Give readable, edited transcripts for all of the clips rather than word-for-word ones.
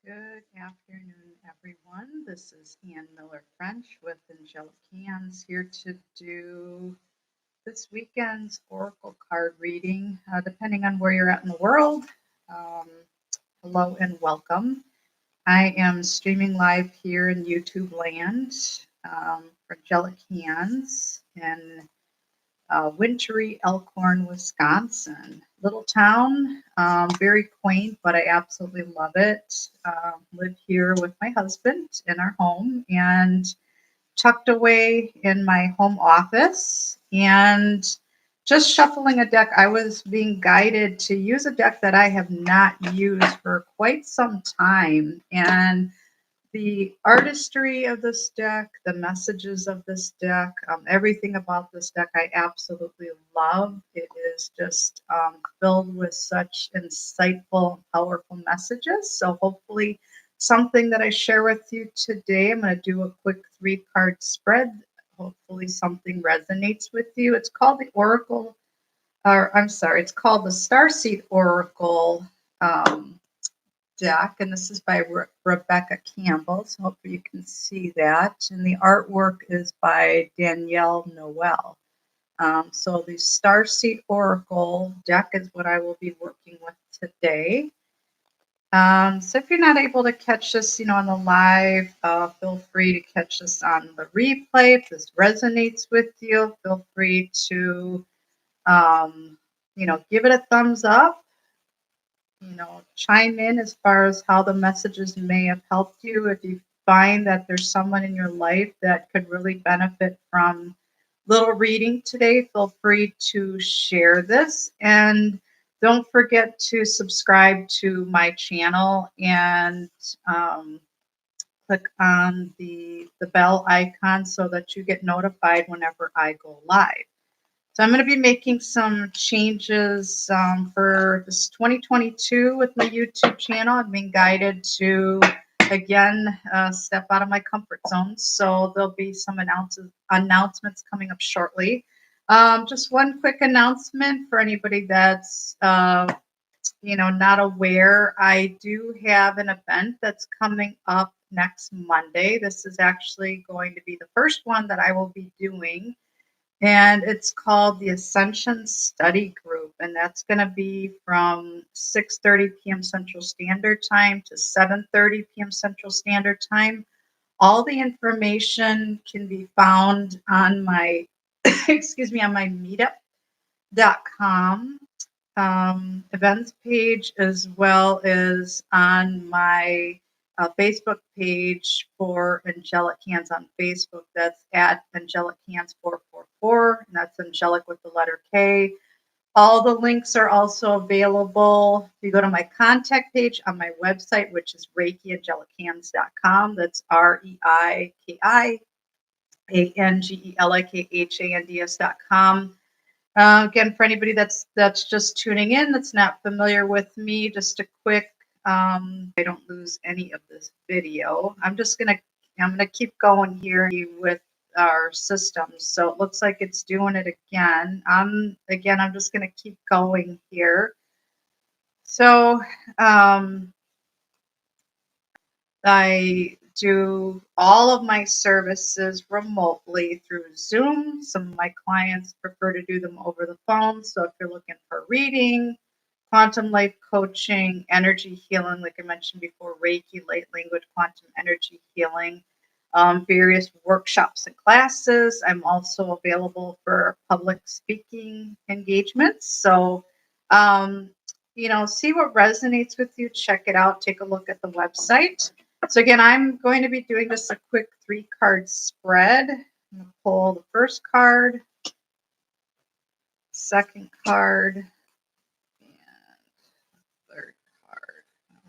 Good afternoon, everyone. This is Ann Miller French with Angelic Hands here to do this weekend's Oracle card reading, depending on where you're at in the world. Um, Hello and welcome. I am streaming live here in YouTube land for Angelic Hands in wintry Elkhorn, Wisconsin. Little town, very quaint, but I absolutely love it. Live here with my husband in our home and tucked away in my home office and just shuffling a deck. I was being guided to use a deck that I have not used for quite some time. And the artistry of this deck, the messages of this deck, everything about this deck I absolutely love. It is just filled with such insightful, powerful messages. So hopefully something that I share with you today, I'm going to do a quick 3-card spread. Hopefully something resonates with you. It's called the Oracle, or I'm sorry, it's called the Starseed Oracle deck, and this is by Rebecca Campbell, so hopefully you can see that. And the artwork is by Danielle Noel. So the Starseed Oracle deck is what I will be working with today. So if you're not able to catch this, on the live, feel free to catch this on the replay. If this resonates with you, feel free to, give it a thumbs up, chime in as far as how the messages may have helped you. If you find that there's someone in your life that could really benefit from little reading today, feel free to share this. And don't forget to subscribe to my channel and click on the bell icon so that you get notified whenever I go live. So I'm going to be making some changes for this 2022 with my YouTube channel. I've been guided to, again, step out of my comfort zone. So there'll be some announcements coming up shortly. Just one quick announcement for anybody that's, not aware. I do have an event that's coming up next Monday. This is actually going to be the first one that I will be doing, and it's called the Ascension Study Group, and that's going to be from 6:30 p.m. Central Standard Time to 7:30 p.m. Central Standard Time. All the information can be found on my excuse me, on my meetup.com events page, as well as on my Facebook page for Angelic Hands on Facebook. That's at Angelic Hands 444, and that's Angelic with the letter K. All the links are also available. If you go to my contact page on my website, which is ReikiAngeliChands.com, that's ReikiAngeliChands.com. Again, for anybody that's just tuning in, that's not familiar with me, just a quick, I don't lose any of this video. I'm gonna keep going here with our systems. So it looks like it's doing it again. I'm just gonna keep going here. So I do all of my services remotely through Zoom. Some of my clients prefer to do them over the phone. So if you're looking for reading, quantum life coaching, energy healing, like I mentioned before, Reiki, light language, quantum energy healing, various workshops and classes. I'm also available for public speaking engagements. So, see what resonates with you. Check it out. Take a look at the website. So again, I'm going to be doing just a quick 3-card spread. I'm going to pull the first card, second card, and third card.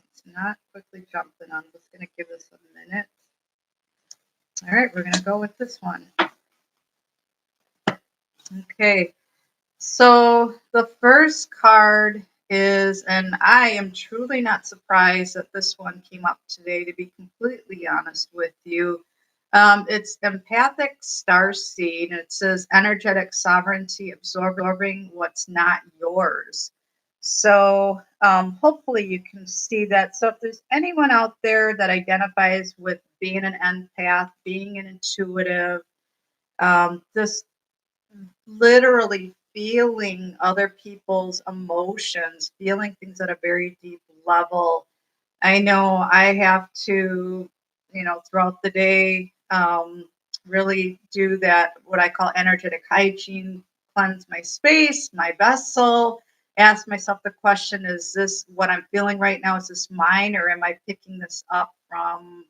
It's not quickly jumping. I'm just going to give this a minute. All right, we're going to go with this one. Okay, so the first card is, and I am truly not surprised that this one came up today, to be completely honest with you. It's Empathic Starseed, and it says energetic sovereignty, absorbing what's not yours. So hopefully you can see that. So if there's anyone out there that identifies with being an empath, being an intuitive, just literally feeling other people's emotions, feeling things at a very deep level. I know I have to, throughout the day, really do that, what I call energetic hygiene, cleanse my space, my vessel, ask myself the question, is this what I'm feeling right now? Is this mine, or am I picking this up from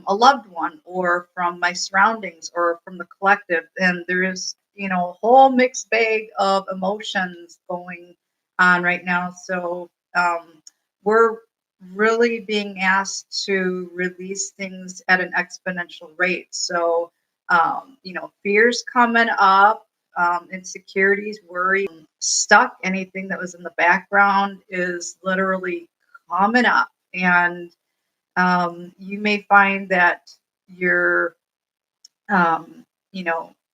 a loved one or from my surroundings or from the collective? And there is, a whole mixed bag of emotions going on right now. So we're really being asked to release things at an exponential rate. So, fears coming up, insecurities, worry, stuck, anything that was in the background is literally coming up. And you may find that you're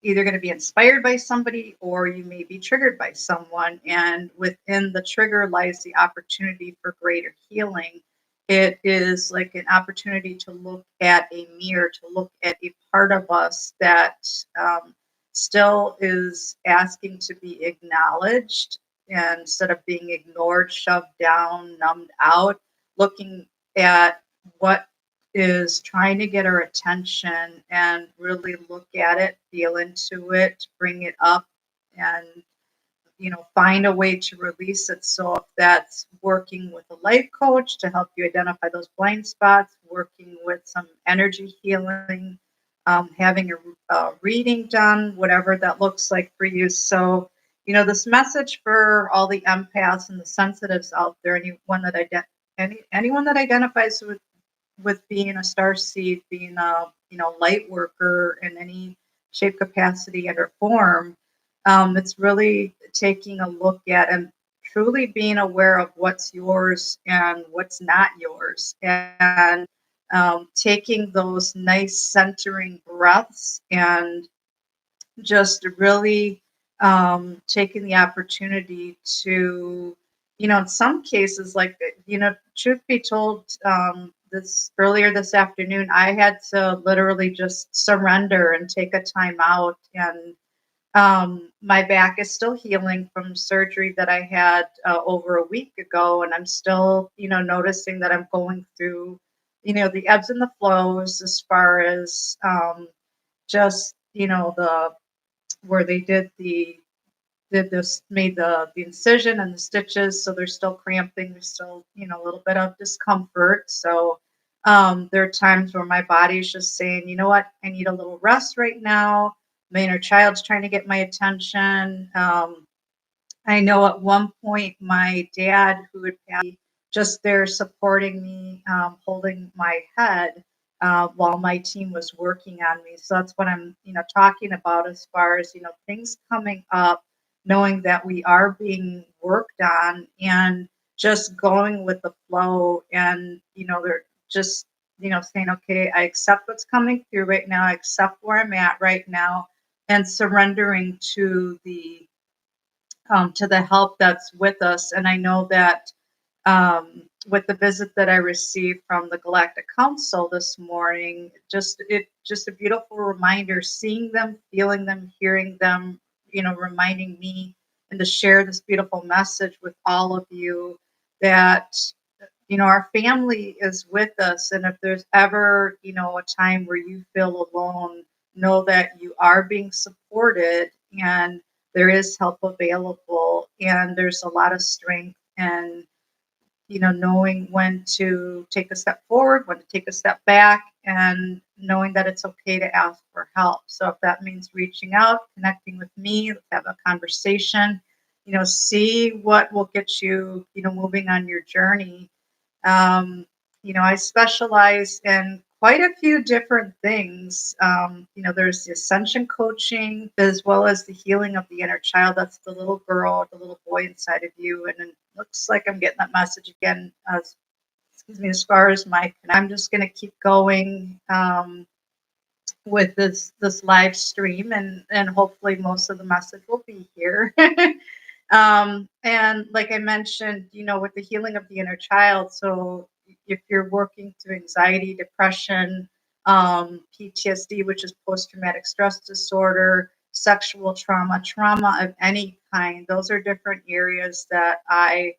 either going to be inspired by somebody or you may be triggered by someone. And within the trigger lies the opportunity for greater healing. It is like an opportunity to look at a mirror, to look at a part of us that still is asking to be acknowledged, and instead of being ignored, shoved down, numbed out, looking at what is trying to get our attention and really look at it, feel into it, bring it up, and find a way to release it. So if that's working with a life coach to help you identify those blind spots, working with some energy healing, having a reading done, whatever that looks like for you. So this message for all the empaths and the sensitives out there, anyone that identifies with being a star seed, being a light worker in any shape, capacity, and or form, it's really taking a look at and truly being aware of what's yours and what's not yours, and taking those nice centering breaths and just really taking the opportunity to, in some cases, like, truth be told, this earlier this afternoon, I had to literally just surrender and take a time out. And my back is still healing from surgery that I had over a week ago. And I'm still, noticing that I'm going through, the ebbs and the flows as far as just, the where they did this made the incision and the stitches, so there's still cramping, there's still a little bit of discomfort. So there are times where my body's just saying, you know what, I need a little rest right now. My inner child's trying to get my attention. I know at one point my dad, who had passed, just there supporting me, holding my head while my team was working on me. So that's what I'm, talking about as far as, things coming up, knowing that we are being worked on and just going with the flow. And, they're just, saying, okay, I accept what's coming through right now. I accept where I'm at right now, and surrendering to the help that's with us. And I know that with the visit that I received from the Galactic Council this morning, just a beautiful reminder, seeing them, feeling them, hearing them, reminding me and to share this beautiful message with all of you that our family is with us. And if there's ever, a time where you feel alone, know that you are being supported and there is help available, and there's a lot of strength and knowing when to take a step forward, when to take a step back, and knowing that it's okay to ask for help. So if that means reaching out, connecting with me, let's have a conversation, see what will get you, moving on your journey. um, I specialize in quite a few different things. There's the ascension coaching as well as the healing of the inner child. That's the little girl, the little boy inside of you. And it looks like I'm getting that message again. Excuse me, as far as I'm just going to keep going with this live stream, and hopefully most of the message will be here. And like I mentioned, with the healing of the inner child, so if you're working through anxiety, depression, PTSD, which is post traumatic stress disorder, sexual trauma, trauma of any kind, those are different areas that I,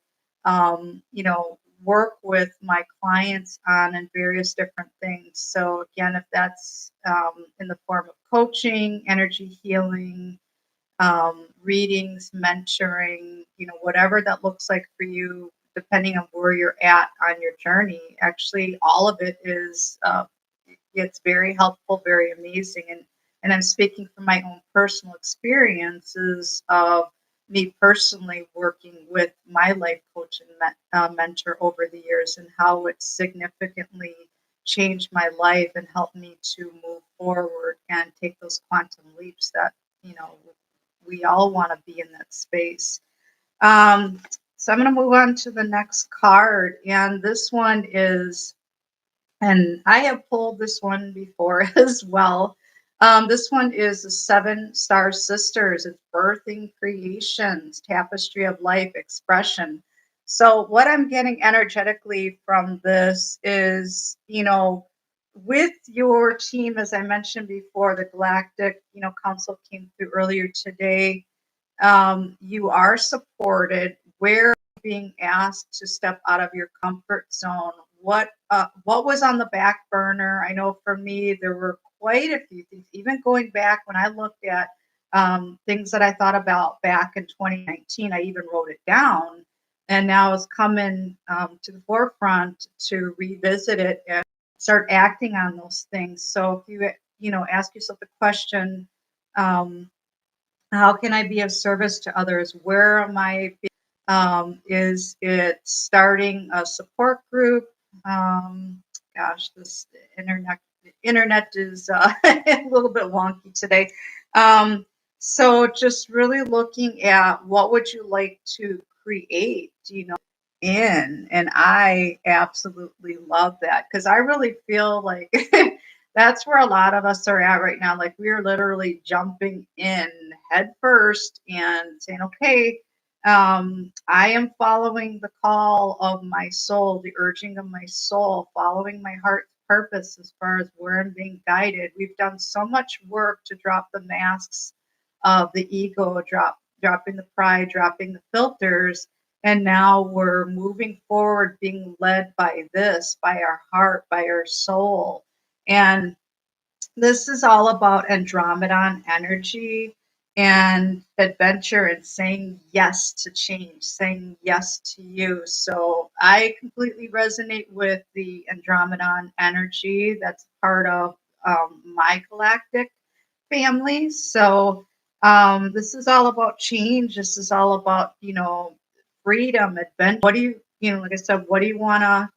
work with my clients on and various different things. So, again, if that's in the form of coaching, energy healing, readings, mentoring, whatever that looks like for you, depending on where you're at on your journey. Actually, all of it is it's very helpful, very amazing, and I'm speaking from my own personal experiences of me personally working with my life coach and mentor over the years, and how it significantly changed my life and helped me to move forward and take those quantum leaps that you know we all want to be in that space. Um, so I'm going to move on to the next card, and this one is, and I have pulled this one before as well. This one is the Seven Star Sisters. It's birthing creations, tapestry of life, expression. So, what I'm getting energetically from this is, with your team, as I mentioned before, the Galactic, Council came through earlier today. You are supported. Where being asked to step out of your comfort zone. What was on the back burner? I know for me there were quite a few things. Even going back when I looked at things that I thought about back in 2019, I even wrote it down, and now it's coming to the forefront to revisit it and start acting on those things. So if you ask yourself the question. How can I be of service to others? Where am I? Is it starting a support group? Gosh, this internet is a little bit wonky today. Um, so just really looking at what would you like to create, and I absolutely love that because I really feel like that's where a lot of us are at right now. Like we are literally jumping in head first and saying, okay, I am following the call of my soul, the urging of my soul, following my heart's purpose as far as where I'm being guided. We've done so much work to drop the masks of the ego, dropping the pride, dropping the filters, and now we're moving forward, being led by this, by our heart, by our soul. And this is all about Andromedon energy and adventure and saying yes to change, saying yes to you. So I completely resonate with the Andromedon energy. That's part of my galactic family. So this is all about change. This is all about freedom, adventure. What do like I said, what do you wanna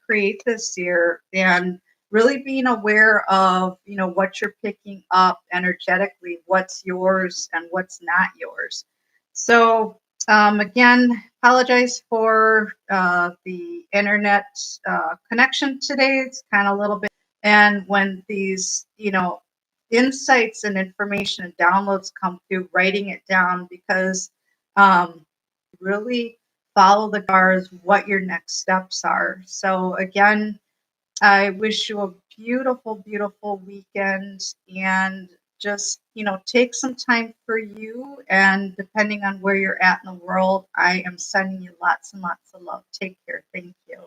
create this year? And really being aware of what you're picking up energetically, what's yours and what's not yours. So again, apologize for the internet connection today. It's kind of a little bit, and when these insights and information and downloads come through, writing it down because really follow the guards, what your next steps are. So again, I wish you a beautiful, beautiful weekend, and just, take some time for you. And depending on where you're at in the world, I am sending you lots and lots of love. Take care. Thank you.